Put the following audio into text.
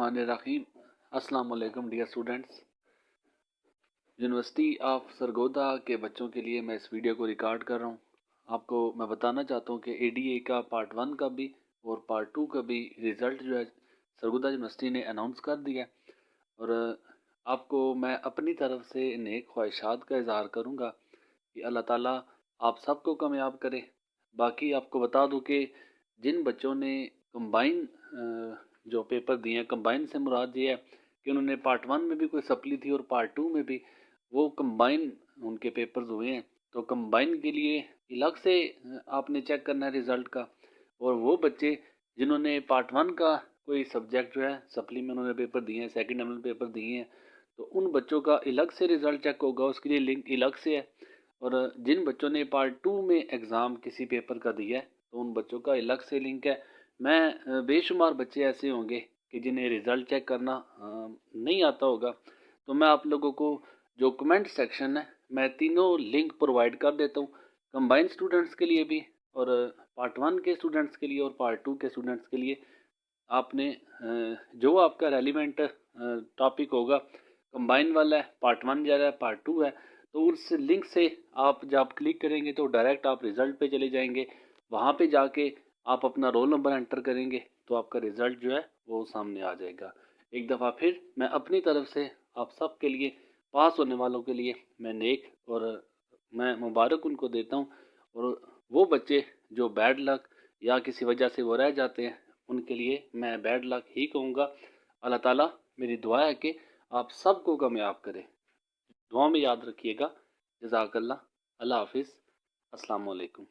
बिस्मिल्लाहिर्रहमानिर्रहीम। अस्सलाम वालेकुम dear students. University of Sargodha के बच्चों के लिए मैं इस वीडियो को रिकॉर्ड कर रहा हूँ। आपको मैं बताना चाहता हूँ कि एडीए का पार्ट 1 का भी और पार्ट 2 का भी रिज़ल्ट जो है सरगोदा यूनिवर्सिटी ने अनाउंस कर दिया। और आपको मैं अपनी तरफ से नेक ख्वाहिशात का इज़हार करूँगा कि अल्लाह ताला आप सबको कामयाब करे। बाकी आपको बता दूँ कि जिन बच्चों ने कंबाइन जो पेपर दिए हैं, कंबाइन से मुराद ये है कि उन्होंने पार्ट 1 में भी कोई सप्ली थी और पार्ट 2 में भी वो कंबाइन उनके पेपर्स हुए हैं, तो कंबाइन के लिए अलग से आपने चेक करना है रिज़ल्ट का। और वो बच्चे जिन्होंने पार्ट 1 का कोई सब्जेक्ट जो है सप्ली में उन्होंने पेपर दिए हैं, सेकंड एनुअल पेपर दिए हैं, तो उन बच्चों का अलग से रिज़ल्ट चेक होगा, उसके लिए लिंक अलग से है। और जिन बच्चों ने पार्ट 2 में एग्ज़ाम किसी पेपर का दिया है तो उन बच्चों का अलग से लिंक है। मैं बेशुमार बच्चे ऐसे होंगे कि जिन्हें रिज़ल्ट चेक करना नहीं आता होगा, तो मैं आप लोगों को जो कमेंट सेक्शन है मैं तीनों लिंक प्रोवाइड कर देता हूँ, कंबाइंड स्टूडेंट्स के लिए भी और पार्ट 1 के स्टूडेंट्स के लिए और पार्ट 2 के स्टूडेंट्स के लिए। आपने जो आपका रेलिवेंट टॉपिक होगा, कंबाइन वाला है, पार्ट 1 जा रहा है, पार्ट 2 है, तो उस लिंक से आप जब क्लिक करेंगे तो डायरेक्ट आप रिज़ल्ट पे चले जाएंगे। वहाँ पे जाके आप अपना रोल नंबर एंटर करेंगे तो आपका रिज़ल्ट जो है वो सामने आ जाएगा। एक दफ़ा फिर मैं अपनी तरफ से आप सब के लिए, पास होने वालों के लिए मैं नेक और मैं मुबारक उनको देता हूँ। और वो बच्चे जो बैड लक या किसी वजह से वो रह जाते हैं उनके लिए मैं बैड लक ही कहूँगा। अल्लाह ताला मेरी दुआ है कि आप सबको कामयाब करे। दुआ में याद रखिएगा। जज़ाकल्लाह। अल्लाह हाफिज़। अस्सलाम वालेकुम।